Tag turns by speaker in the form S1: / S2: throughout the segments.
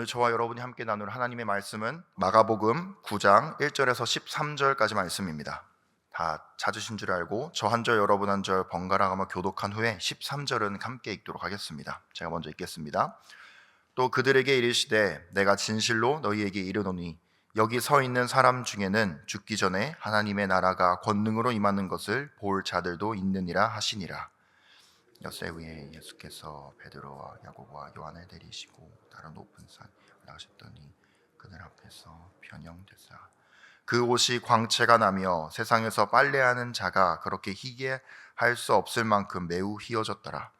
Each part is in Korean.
S1: 오늘 저와 여러분이 함께 나눌 하나님의 말씀은 마가복음 9장 1절에서 13절까지 말씀입니다. 다 찾으신 줄 알고 저 한 절 여러분 한 절 번갈아 가며 교독한 후에 13절은 함께 읽도록 하겠습니다. 제가 먼저 읽겠습니다. 또 그들에게 이르시되 내가 진실로 너희에게 이르노니 여기 서 있는 사람 중에는 죽기 전에 하나님의 나라가 권능으로 임하는 것을 볼 자들도 있느니라 하시니라. 엿새 위에 예수께서 베드로와 야고보와 요한을 데리시고 다른 높은 산에 올라가셨더니 그들 앞에서 변형되사 그 옷이 광채가 나며 세상에서 빨래하는 자가 그렇게 희게 할 수 없을 만큼 매우 희어졌더라.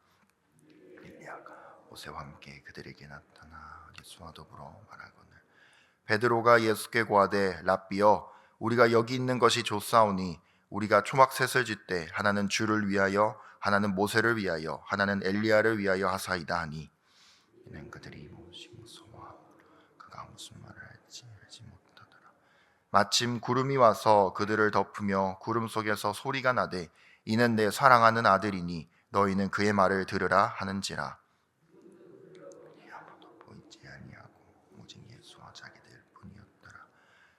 S1: 엘리야가 모세와 함께 그들에게 나타나 예수와 더불어 말하거늘 베드로가 예수께 고하되 랍비여 우리가 여기 있는 것이 좋사오니 우리가 초막셋을 짓되 하나는 주를 위하여 하나는 모세를 위하여 하나는 엘리야를 위하여 하사이다 하니 이는 그들이 무엇이 무서워 그가 무슨 말을 할지 알지 못하더라. 마침 구름이 와서 그들을 덮으며 구름 속에서 소리가 나되 이는 내 사랑하는 아들이니 너희는 그의 말을 들으라 하는지라. 아무도 보이지 아니하고 오직 예수와 자기들 뿐이었더라.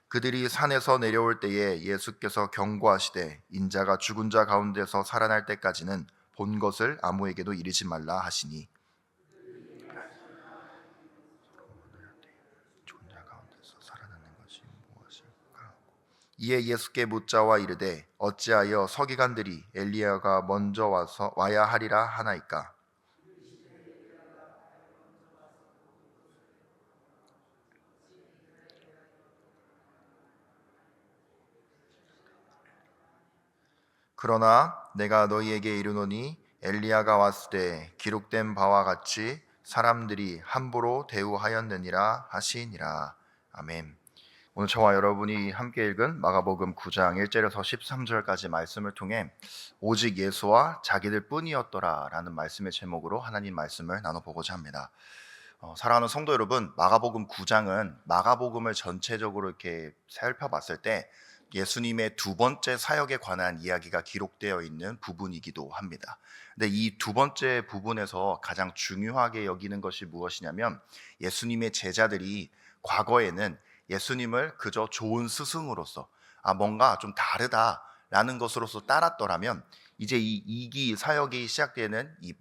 S1: 그들이 산에서 내려올 때에 예수께서 경고하시되 인자가 죽은 자 가운데서 살아날 때까지는 본 것을 아무에게도 이르지 말라 하시니 죽은 자 가운데서 살아나는 것이 무엇일까? 이에 예수께 묻자와 이르되 어찌하여 서기관들이 엘리야가 먼저 와야 하리라 하나이까? 그러나 내가 너희에게 이르노니 엘리야가 왔을 때 기록된 바와 같이 사람들이 함부로 대우하였느니라 하시니라. 아멘. 오늘 저와 여러분이 함께 읽은 마가복음 9장 1절에서 13절까지 말씀을 통해 오직 예수와 자기들 뿐이었더라 라는 말씀의 제목으로 하나님 말씀을 나눠보고자 합니다. 사랑하는 성도 여러분, 마가복음 9장은 마가복음을 전체적으로 이렇게 살펴봤을 때 예수님의 두 번째 사역에 관한 이야기가 기록되어 있는 부분이기도 합니다. 근데 이 두 번째 부분에서 가장 중요하게 여기는 것이 무엇이냐면 예수님의 제자들이 과거에는 예수님을 그저 좋은 스승으로서 뭔가 좀 다르다라는 것으로서 따랐더라면 이제 이 2기 사역이 시작되는 이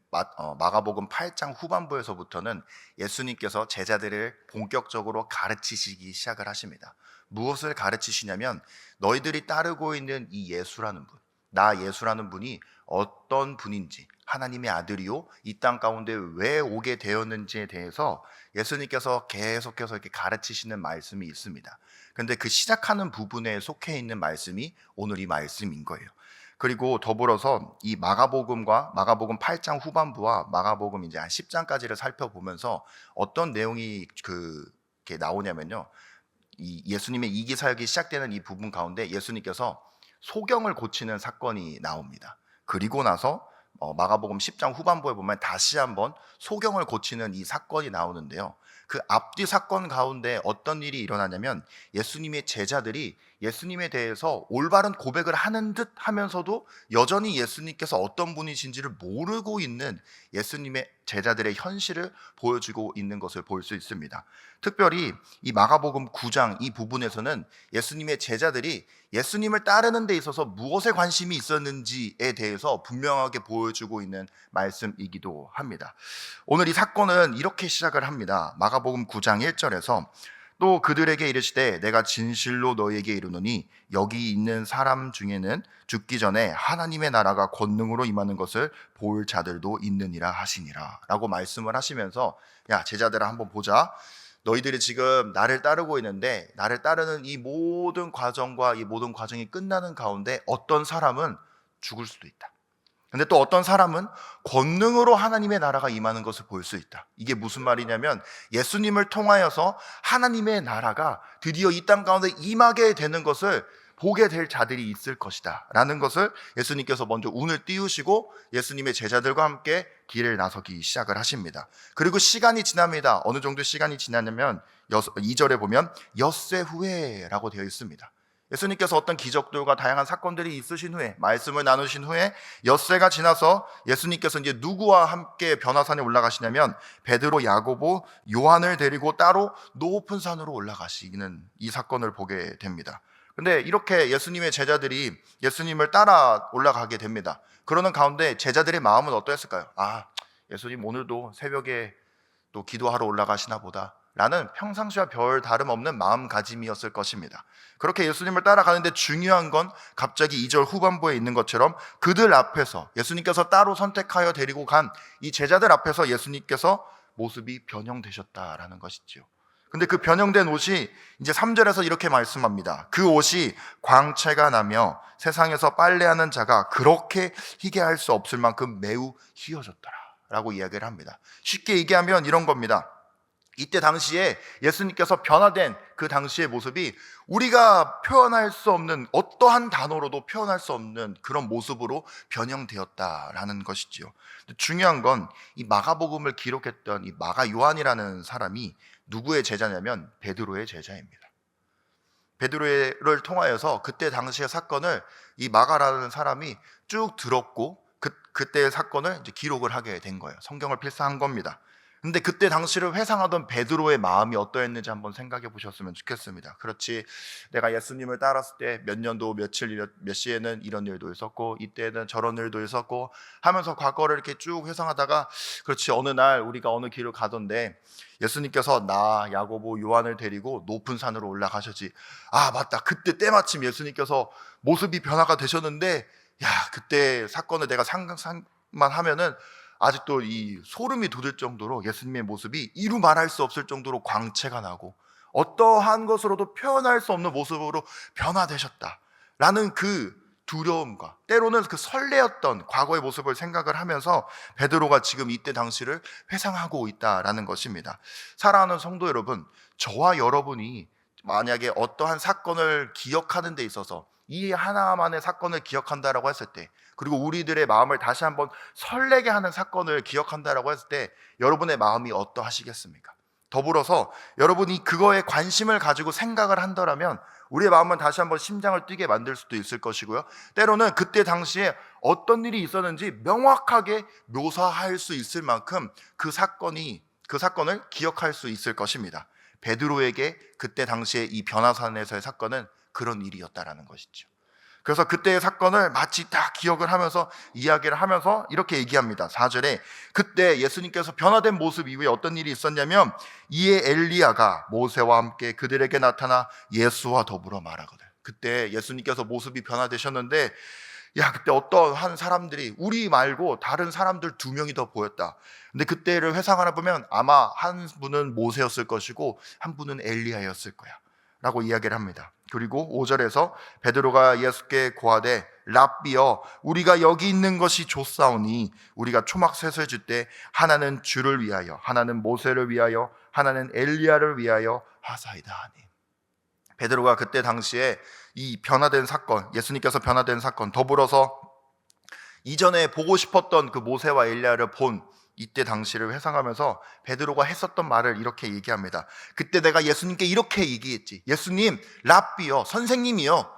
S1: 마가복음 8장 후반부에서부터는 예수님께서 제자들을 본격적으로 가르치시기 시작을 하십니다. 무엇을 가르치시냐면 너희들이 따르고 있는 이 예수라는 분, 나 예수라는 분이 어떤 분인지, 하나님의 아들이요 이 땅 가운데 왜 오게 되었는지에 대해서 예수님께서 계속해서 이렇게 가르치시는 말씀이 있습니다. 그런데 그 시작하는 부분에 속해 있는 말씀이 오늘 이 말씀인 거예요. 그리고 더불어서 이 마가복음과 마가복음 8장 후반부와 마가복음 이제 한 10장까지를 살펴보면서 어떤 내용이 이렇게 나오냐면요. 이 예수님의 2기 사역이 시작되는 이 부분 가운데 예수님께서 소경을 고치는 사건이 나옵니다. 그리고 나서 마가복음 10장 후반부에 보면 다시 한번 소경을 고치는 이 사건이 나오는데요. 그 앞뒤 사건 가운데 어떤 일이 일어나냐면 예수님의 제자들이 예수님에 대해서 올바른 고백을 하는 듯 하면서도 여전히 예수님께서 어떤 분이신지를 모르고 있는 예수님의 제자들의 현실을 보여주고 있는 것을 볼 수 있습니다. 특별히 이 마가복음 9장 이 부분에서는 예수님의 제자들이 예수님을 따르는 데 있어서 무엇에 관심이 있었는지에 대해서 분명하게 보여주고 있는 말씀이기도 합니다. 오늘 이 사건은 이렇게 시작을 합니다. 마가복음 9장 1절에서 또 그들에게 이르시되 내가 진실로 너희에게 이르노니 여기 있는 사람 중에는 죽기 전에 하나님의 나라가 권능으로 임하는 것을 볼 자들도 있느니라 하시니라 라고 말씀을 하시면서 야 제자들아 한번 보자. 너희들이 지금 나를 따르고 있는데 나를 따르는 이 모든 과정과 이 모든 과정이 끝나는 가운데 어떤 사람은 죽을 수도 있다. 근데 또 어떤 사람은 권능으로 하나님의 나라가 임하는 것을 볼 수 있다. 이게 무슨 말이냐면 예수님을 통하여서 하나님의 나라가 드디어 이 땅 가운데 임하게 되는 것을 보게 될 자들이 있을 것이다 라는 것을 예수님께서 먼저 운을 띄우시고 예수님의 제자들과 함께 길을 나서기 시작을 하십니다. 그리고 시간이 지납니다. 어느 정도 시간이 지나냐면 2절에 보면 엿새 후에 라고 되어 있습니다. 예수님께서 어떤 기적들과 다양한 사건들이 있으신 후에, 말씀을 나누신 후에 엿새가 지나서 예수님께서 이제 누구와 함께 변화산에 올라가시냐면 베드로, 야고보, 요한을 데리고 따로 높은 산으로 올라가시는 이 사건을 보게 됩니다. 근데 이렇게 예수님의 제자들이 예수님을 따라 올라가게 됩니다. 그러는 가운데 제자들의 마음은 어떠했을까요? 예수님 오늘도 새벽에 또 기도하러 올라가시나 보다 라는 평상시와 별 다름없는 마음가짐이었을 것입니다. 그렇게 예수님을 따라가는데 중요한 건 갑자기 2절 후반부에 있는 것처럼 그들 앞에서, 예수님께서 따로 선택하여 데리고 간 이 제자들 앞에서 예수님께서 모습이 변형되셨다라는 것이지요. 근데 그 변형된 옷이 이제 3절에서 이렇게 말씀합니다. 그 옷이 광채가 나며 세상에서 빨래하는 자가 그렇게 희게 할 수 없을 만큼 매우 희어졌더라 라고 이야기를 합니다. 쉽게 얘기하면 이런 겁니다. 이때 당시에 예수님께서 변화된 그 당시의 모습이 우리가 표현할 수 없는, 어떠한 단어로도 표현할 수 없는 그런 모습으로 변형되었다라는 것이지요. 중요한 건 이 마가복음을 기록했던 이 마가 요한이라는 사람이 누구의 제자냐면 베드로의 제자입니다. 베드로를 통하여서 그때 당시의 사건을 이 마가라는 사람이 쭉 들었고 그때의 사건을 이제 기록을 하게 된 거예요. 성경을 필사한 겁니다. 근데 그때 당시를 회상하던 베드로의 마음이 어떠했는지 한번 생각해 보셨으면 좋겠습니다. 그렇지, 내가 예수님을 따랐을 때 몇 년도 며칠 몇 시에는 이런 일도 있었고 이때는 저런 일도 있었고 하면서 과거를 이렇게 쭉 회상하다가, 그렇지, 어느 날 우리가 어느 길을 가던데 예수님께서 나, 야고보, 요한을 데리고 높은 산으로 올라가셨지. 맞다, 그때 때마침 예수님께서 모습이 변화가 되셨는데, 그때 사건을 내가 상상만 하면은 아직도 이 소름이 돋을 정도로 예수님의 모습이 이루 말할 수 없을 정도로 광채가 나고 어떠한 것으로도 표현할 수 없는 모습으로 변화되셨다라는 그 두려움과 때로는 그 설레었던 과거의 모습을 생각을 하면서 베드로가 지금 이때 당시를 회상하고 있다라는 것입니다. 사랑하는 성도 여러분, 저와 여러분이 만약에 어떠한 사건을 기억하는 데 있어서 이 하나만의 사건을 기억한다라고 했을 때, 그리고 우리들의 마음을 다시 한번 설레게 하는 사건을 기억한다라고 했을 때 여러분의 마음이 어떠하시겠습니까? 더불어서 여러분이 그거에 관심을 가지고 생각을 한다면 우리의 마음은 다시 한번 심장을 뛰게 만들 수도 있을 것이고요, 때로는 그때 당시에 어떤 일이 있었는지 명확하게 묘사할 수 있을 만큼 그 사건을 기억할 수 있을 것입니다. 베드로에게 그때 당시에 이 변화산에서의 사건은 그런 일이었다라는 것이죠. 그래서 그때의 사건을 마치 다 기억을 하면서 이야기를 하면서 이렇게 얘기합니다. 4절에 그때 예수님께서 변화된 모습 이후에 어떤 일이 있었냐면 이에 엘리야가 모세와 함께 그들에게 나타나 예수와 더불어 말하거든. 그때 예수님께서 모습이 변화되셨는데 그때 어떠한 사람들이, 우리 말고 다른 사람들 2명이 더 보였다. 근데 그때를 회상하나 보면 아마 한 분은 모세였을 것이고 한 분은 엘리야였을 거야 라고 이야기를 합니다. 그리고 5절에서 베드로가 예수께 고하되 랍비여, 우리가 여기 있는 것이 좋사오니 우리가 초막셋을 줄 때 하나는 주를 위하여, 하나는 모세를 위하여, 하나는 엘리야를 위하여 하사이다 하니. 베드로가 그때 당시에 이 변화된 사건, 예수님께서 변화된 사건, 더불어서 이전에 보고 싶었던 그 모세와 엘리야를 본 이때 당시를 회상하면서 베드로가 했었던 말을 이렇게 얘기합니다. 그때 내가 예수님께 이렇게 얘기했지. 예수님, 랍비요, 선생님이요,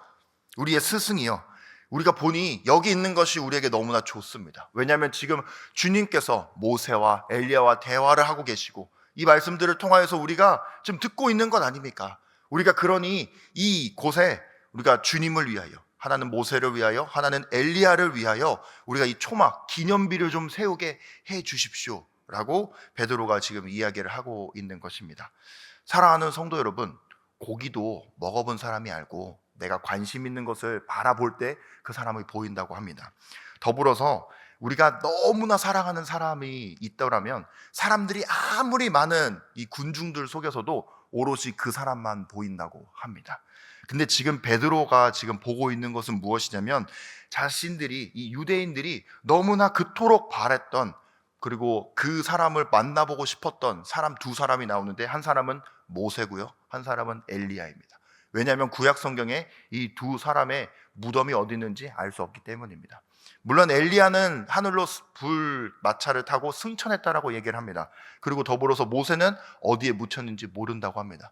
S1: 우리의 스승이요, 우리가 보니 여기 있는 것이 우리에게 너무나 좋습니다. 왜냐하면 지금 주님께서 모세와 엘리야와 대화를 하고 계시고 이 말씀들을 통하여서 우리가 지금 듣고 있는 것 아닙니까? 우리가 그러니 이 곳에 우리가 주님을 위하여, 하나는 모세를 위하여, 하나는 엘리야를 위하여 우리가 이 초막 기념비를 좀 세우게 해 주십시오 라고 베드로가 지금 이야기를 하고 있는 것입니다. 사랑하는 성도 여러분, 고기도 먹어본 사람이 알고 내가 관심 있는 것을 바라볼 때 그 사람이 보인다고 합니다. 더불어서 우리가 너무나 사랑하는 사람이 있더라면 사람들이 아무리 많은 이 군중들 속에서도 오롯이 그 사람만 보인다고 합니다. 근데 지금 베드로가 지금 보고 있는 것은 무엇이냐면 자신들이, 이 유대인들이 너무나 그토록 바랬던, 그리고 그 사람을 만나보고 싶었던 사람 2사람이 나오는데 한 사람은 모세고요, 한 사람은 엘리야입니다. 왜냐하면 구약 성경에 이 2사람의 무덤이 어디 있는지 알 수 없기 때문입니다. 물론 엘리야는 하늘로 불 마차를 타고 승천했다라고 얘기를 합니다. 그리고 더불어서 모세는 어디에 묻혔는지 모른다고 합니다.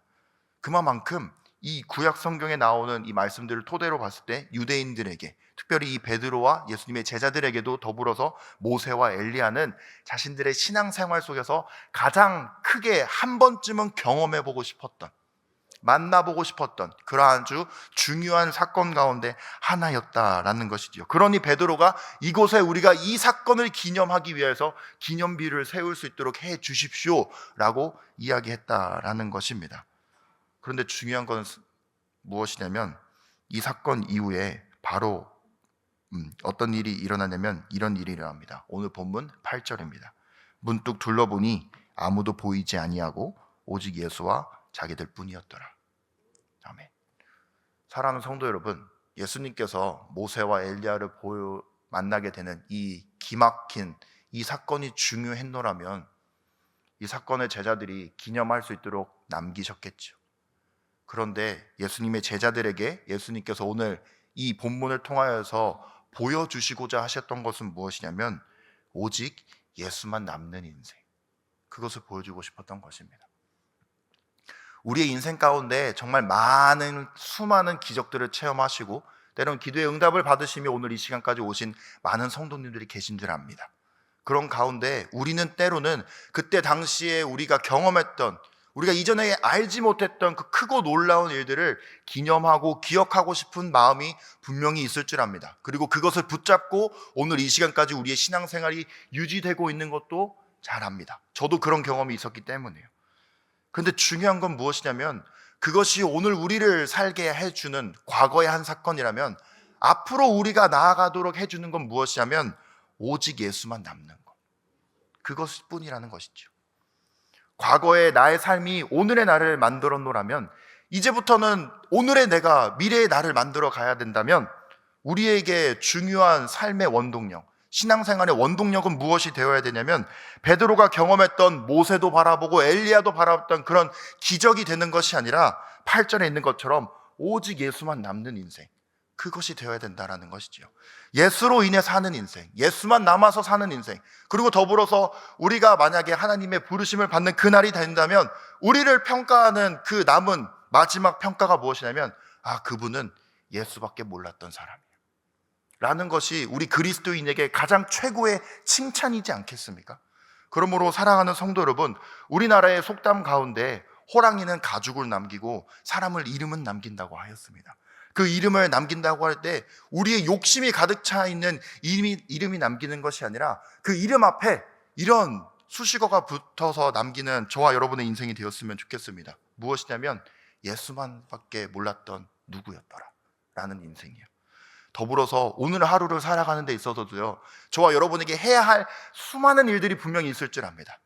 S1: 그만큼 이 구약 성경에 나오는 이 말씀들을 토대로 봤을 때 유대인들에게, 특별히 이 베드로와 예수님의 제자들에게도 더불어서 모세와 엘리야는 자신들의 신앙생활 속에서 가장 크게 한 번쯤은 경험해보고 싶었던, 만나보고 싶었던 그러한 아주 중요한 사건 가운데 하나였다라는 것이지요. 그러니 베드로가 이곳에 우리가 이 사건을 기념하기 위해서 기념비를 세울 수 있도록 해 주십시오라고 이야기했다라는 것입니다. 그런데 중요한 건 무엇이냐면 이 사건 이후에 바로 어떤 일이 일어나냐면 이런 일이 일어납니다. 오늘 본문 8절입니다. 문득 둘러보니 아무도 보이지 아니하고 오직 예수와 자기들 뿐이었더라. 아멘. 사랑하는 성도 여러분, 예수님께서 모세와 엘리야를 만나게 되는 이 기막힌 이 사건이 중요했노라면 이 사건을 제자들이 기념할 수 있도록 남기셨겠죠. 그런데 예수님의 제자들에게 예수님께서 오늘 이 본문을 통하여서 보여주시고자 하셨던 것은 무엇이냐면 오직 예수만 남는 인생, 그것을 보여주고 싶었던 것입니다. 우리의 인생 가운데 정말 수많은 기적들을 체험하시고 때로는 기도의 응답을 받으시며 오늘 이 시간까지 오신 많은 성도님들이 계신 줄 압니다. 그런 가운데 우리는 때로는 그때 당시에 우리가 경험했던, 우리가 이전에 알지 못했던 그 크고 놀라운 일들을 기념하고 기억하고 싶은 마음이 분명히 있을 줄 압니다. 그리고 그것을 붙잡고 오늘 이 시간까지 우리의 신앙생활이 유지되고 있는 것도 잘 압니다. 저도 그런 경험이 있었기 때문에요. 그런데 중요한 건 무엇이냐면 그것이 오늘 우리를 살게 해주는 과거의 한 사건이라면 앞으로 우리가 나아가도록 해주는 건 무엇이냐면 오직 예수만 남는 것, 그것뿐이라는 것이죠. 과거의 나의 삶이 오늘의 나를 만들어 놓으라면 이제부터는 오늘의 내가 미래의 나를 만들어 가야 된다면 우리에게 중요한 삶의 원동력, 신앙생활의 원동력은 무엇이 되어야 되냐면 베드로가 경험했던 모세도 바라보고 엘리야도 바라봤던 그런 기적이 되는 것이 아니라 8절에 있는 것처럼 오직 예수만 남는 인생, 그것이 되어야 된다라는 것이지요. 예수로 인해 사는 인생, 예수만 남아서 사는 인생, 그리고 더불어서 우리가 만약에 하나님의 부르심을 받는 그날이 된다면 우리를 평가하는 그 남은 마지막 평가가 무엇이냐면 그분은 예수밖에 몰랐던 사람이에요 라는 것이 우리 그리스도인에게 가장 최고의 칭찬이지 않겠습니까? 그러므로 사랑하는 성도 여러분, 우리나라의 속담 가운데 호랑이는 가죽을 남기고 사람을 이름은 남긴다고 하였습니다. 그 이름을 남긴다고 할 때 우리의 욕심이 가득 차 있는 이름이 남기는 것이 아니라 그 이름 앞에 이런 수식어가 붙어서 남기는 저와 여러분의 인생이 되었으면 좋겠습니다. 무엇이냐면 예수만밖에 몰랐던 누구였더라 라는 인생이에요. 더불어서 오늘 하루를 살아가는 데 있어서도요, 저와 여러분에게 해야 할 수많은 일들이 분명히 있을 줄 압니다.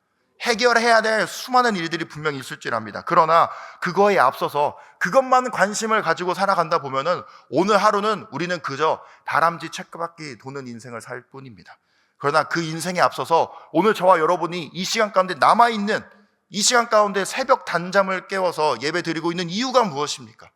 S1: 해결해야 될 수많은 일들이 분명히 있을 줄 압니다. 그러나 그거에 앞서서 그것만 관심을 가지고 살아간다 보면은 오늘 하루는 우리는 그저 다람쥐 쳇바퀴 도는 인생을 살 뿐입니다. 그러나 그 인생에 앞서서 오늘 저와 여러분이 이 시간 가운데 남아있는, 이 시간 가운데 새벽 단잠을 깨워서 예배 드리고 있는 이유가 무엇입니까?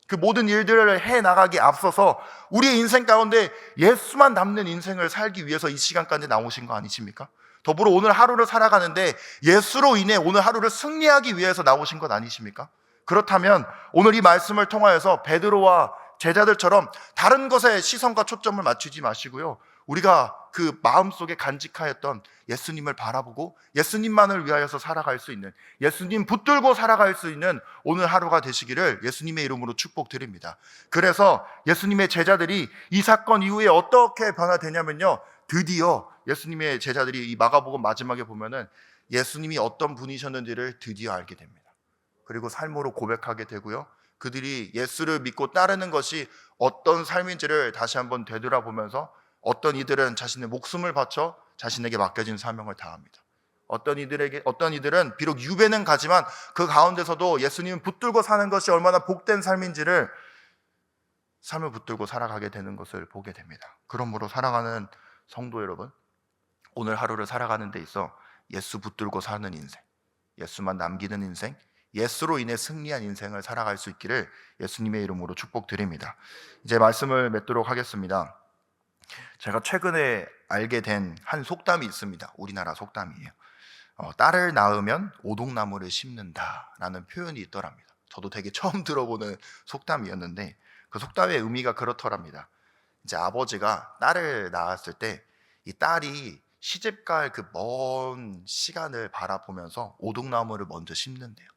S1: 그 모든 일들을 해나가기에 앞서서 우리의 인생 가운데 예수만 남는 인생을 살기 위해서 이 시간까지 나오신 거 아니십니까? 더불어 오늘 하루를 살아가는데 예수로 인해 오늘 하루를 승리하기 위해서 나오신 것 아니십니까? 그렇다면 오늘 이 말씀을 통하여서 베드로와 제자들처럼 다른 것에 시선과 초점을 맞추지 마시고요, 우리가 그 마음속에 간직하였던 예수님을 바라보고 예수님만을 위하여서 살아갈 수 있는, 예수님 붙들고 살아갈 수 있는 오늘 하루가 되시기를 예수님의 이름으로 축복드립니다. 그래서 예수님의 제자들이 이 사건 이후에 어떻게 변화되냐면요, 드디어 예수님의 제자들이 이 마가복음 마지막에 보면은 예수님이 어떤 분이셨는지를 드디어 알게 됩니다. 그리고 삶으로 고백하게 되고요, 그들이 예수를 믿고 따르는 것이 어떤 삶인지를 다시 한번 되돌아보면서 어떤 이들은 자신의 목숨을 바쳐 자신에게 맡겨진 사명을 다합니다. 어떤 이들은 비록 유배는 가지만 그 가운데서도 예수님을 붙들고 사는 것이 얼마나 복된 삶인지를 삶을 붙들고 살아가게 되는 것을 보게 됩니다. 그러므로 사랑하는 성도 여러분, 오늘 하루를 살아가는 데 있어 예수 붙들고 사는 인생, 예수만 남기는 인생, 예수로 인해 승리한 인생을 살아갈 수 있기를 예수님의 이름으로 축복드립니다. 이제 말씀을 맺도록 하겠습니다. 제가 최근에 알게 된 한 속담이 있습니다. 우리나라 속담이에요. 딸을 낳으면 오동나무를 심는다라는 표현이 있더랍니다. 저도 되게 처음 들어보는 속담이었는데 그 속담의 의미가 그렇더랍니다. 이제 아버지가 딸을 낳았을 때 이 딸이 시집갈 그 먼 시간을 바라보면서 오동나무를 먼저 심는대요.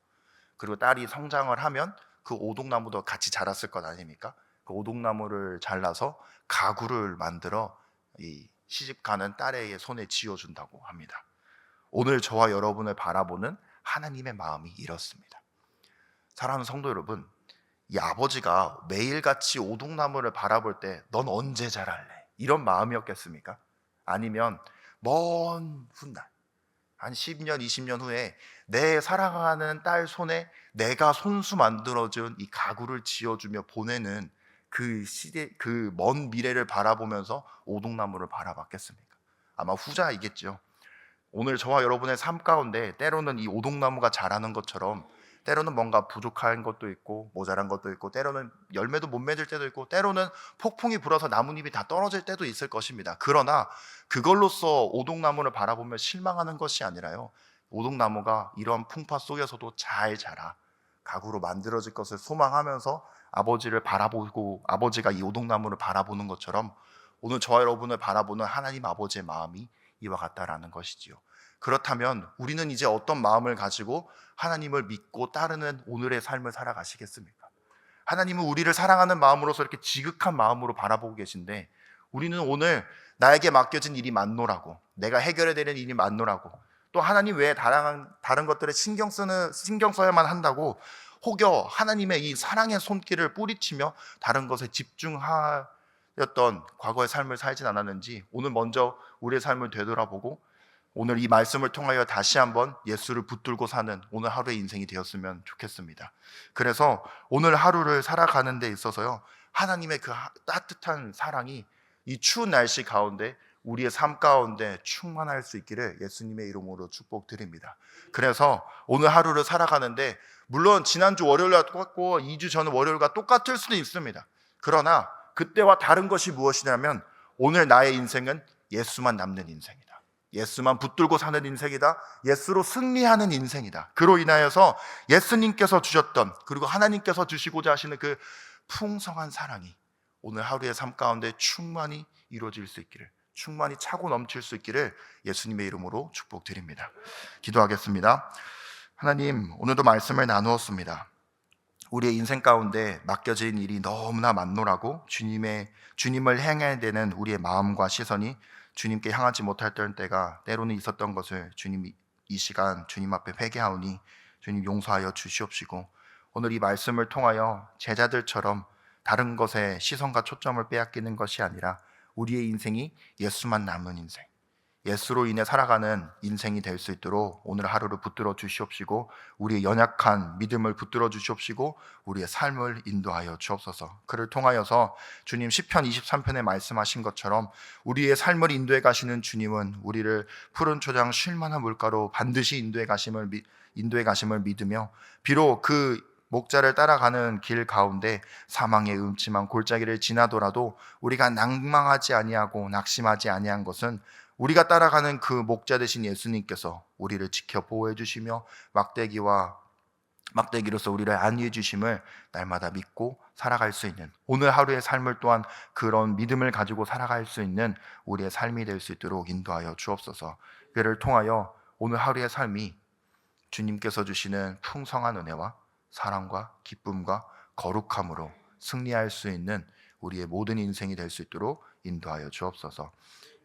S1: 그리고 딸이 성장을 하면 그 오동나무도 같이 자랐을 것 아닙니까? 그 오동나무를 잘라서 가구를 만들어 이 시집가는 딸의 손에 쥐어준다고 합니다. 오늘 저와 여러분을 바라보는 하나님의 마음이 이렇습니다. 사랑하는 성도 여러분, 이 아버지가 매일같이 오동나무를 바라볼 때 넌 언제 자랄래? 이런 마음이었겠습니까? 아니면 먼 훗날 한 10년, 20년 후에 내 사랑하는 딸 손에 내가 손수 만들어준 이 가구를 지어주며 보내는 그 시대, 그 먼 미래를 바라보면서 오동나무를 바라봤겠습니까? 아마 후자이겠죠. 오늘 저와 여러분의 삶 가운데 때로는 이 오동나무가 자라는 것처럼 때로는 뭔가 부족한 것도 있고 모자란 것도 있고 때로는 열매도 못 맺을 때도 있고 때로는 폭풍이 불어서 나뭇잎이 다 떨어질 때도 있을 것입니다. 그러나 그걸로써 오동나무를 바라보며 실망하는 것이 아니라요, 오동나무가 이런 풍파 속에서도 잘 자라 가구로 만들어질 것을 소망하면서 아버지를 바라보고 아버지가 이 오동나무를 바라보는 것처럼 오늘 저와 여러분을 바라보는 하나님 아버지의 마음이 이와 같다라는 것이지요. 그렇다면 우리는 이제 어떤 마음을 가지고 하나님을 믿고 따르는 오늘의 삶을 살아가시겠습니까? 하나님은 우리를 사랑하는 마음으로서 이렇게 지극한 마음으로 바라보고 계신데 우리는 오늘 나에게 맡겨진 일이 많노라고, 내가 해결해야 되는 일이 많노라고, 또 하나님 외에 다른 것들에 신경 써야만 한다고 혹여 하나님의 이 사랑의 손길을 뿌리치며 다른 것에 집중하였던 과거의 삶을 살진 않았는지 오늘 먼저 우리의 삶을 되돌아보고 오늘 이 말씀을 통하여 다시 한번 예수를 붙들고 사는 오늘 하루의 인생이 되었으면 좋겠습니다. 그래서 오늘 하루를 살아가는 데 있어서요, 하나님의 그 따뜻한 사랑이 이 추운 날씨 가운데 우리의 삶 가운데 충만할 수 있기를 예수님의 이름으로 축복드립니다. 그래서 오늘 하루를 살아가는데 물론 지난주 월요일과 똑같고 2주 전 월요일과 똑같을 수도 있습니다. 그러나 그때와 다른 것이 무엇이냐면 오늘 나의 인생은 예수만 남는 인생이다. 예수만 붙들고 사는 인생이다. 예수로 승리하는 인생이다. 그로 인하여서 예수님께서 주셨던 그리고 하나님께서 주시고자 하시는 그 풍성한 사랑이 오늘 하루의 삶 가운데 충만히 이루어질 수 있기를, 충만히 차고 넘칠 수 있기를 예수님의 이름으로 축복드립니다. 기도하겠습니다. 하나님, 오늘도 말씀을 나누었습니다. 우리의 인생 가운데 맡겨진 일이 너무나 많노라고 주님을 향해야 되는 우리의 마음과 시선이 주님께 향하지 못할 때가 때로는 있었던 것을 주님 이 시간 주님 앞에 회개하오니 주님 용서하여 주시옵시고 오늘 이 말씀을 통하여 제자들처럼 다른 것에 시선과 초점을 빼앗기는 것이 아니라 우리의 인생이 예수만 남은 인생, 예수로 인해 살아가는 인생이 될 수 있도록 오늘 하루를 붙들어 주시옵시고 우리의 연약한 믿음을 붙들어 주시옵시고 우리의 삶을 인도하여 주옵소서. 그를 통하여서 주님 시편 23편에 말씀하신 것처럼 우리의 삶을 인도해 가시는 주님은 우리를 푸른 초장 쉴 만한 물가로 반드시 인도해 가심을 믿으며 비록 그 목자를 따라가는 길 가운데 사망의 음침한 골짜기를 지나더라도 우리가 낭망하지 아니하고 낙심하지 아니한 것은 우리가 따라가는 그 목자 되신 예수님께서 우리를 지켜 보호해 주시며 막대기로서 우리를 안위해 주심을 날마다 믿고 살아갈 수 있는 오늘 하루의 삶을 또한 그런 믿음을 가지고 살아갈 수 있는 우리의 삶이 될 수 있도록 인도하여 주옵소서. 그를 통하여 오늘 하루의 삶이 주님께서 주시는 풍성한 은혜와 사랑과 기쁨과 거룩함으로 승리할 수 있는 우리의 모든 인생이 될 수 있도록 인도하여 주옵소서.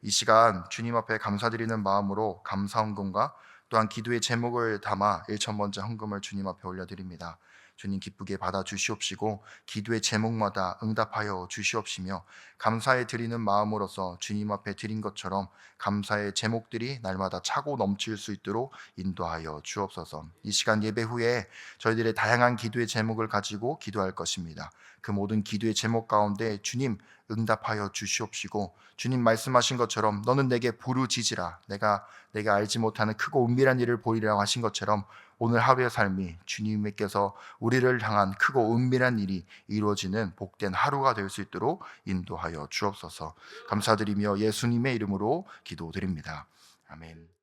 S1: 이 시간 주님 앞에 감사드리는 마음으로 감사 헌금과 또한 기도의 제목을 담아 1,000번째 헌금을 주님 앞에 올려드립니다. 주님 기쁘게 받아 주시옵시고 기도의 제목마다 응답하여 주시옵시며 감사해 드리는 마음으로서 주님 앞에 드린 것처럼 감사의 제목들이 날마다 차고 넘칠 수 있도록 인도하여 주옵소서. 이 시간 예배 후에 저희들의 다양한 기도의 제목을 가지고 기도할 것입니다. 그 모든 기도의 제목 가운데 주님 응답하여 주시옵시고 주님 말씀하신 것처럼 너는 내게 부르짖으라 내가 알지 못하는 크고 은밀한 일을 보이리라고 하신 것처럼 오늘 하루의 삶이 주님께서 우리를 향한 크고 은밀한 일이 이루어지는 복된 하루가 될 수 있도록 인도하여 주옵소서. 감사드리며 예수님의 이름으로 기도드립니다. 아멘.